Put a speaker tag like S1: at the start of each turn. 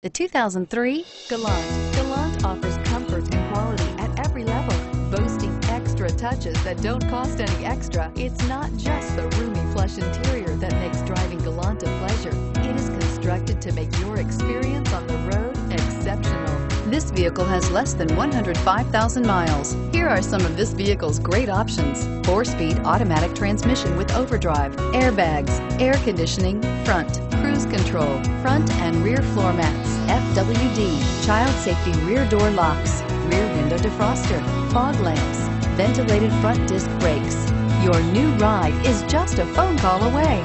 S1: The 2003 Galant. Galant offers comfort and quality at every level, boasting extra touches that don't cost any extra. It's not just the roomy plush interior that makes driving Galant a pleasure. It is constructed to make your experience on the road exceptional. This vehicle has less than 105,000 miles. Here are some of this vehicle's great options: 4-speed automatic transmission with overdrive, airbags, air conditioning, front, cruise control, front and rear floor mats, FWD, child safety rear door locks, rear window defroster, fog lamps, ventilated front disc brakes. Your new ride is just a phone call away.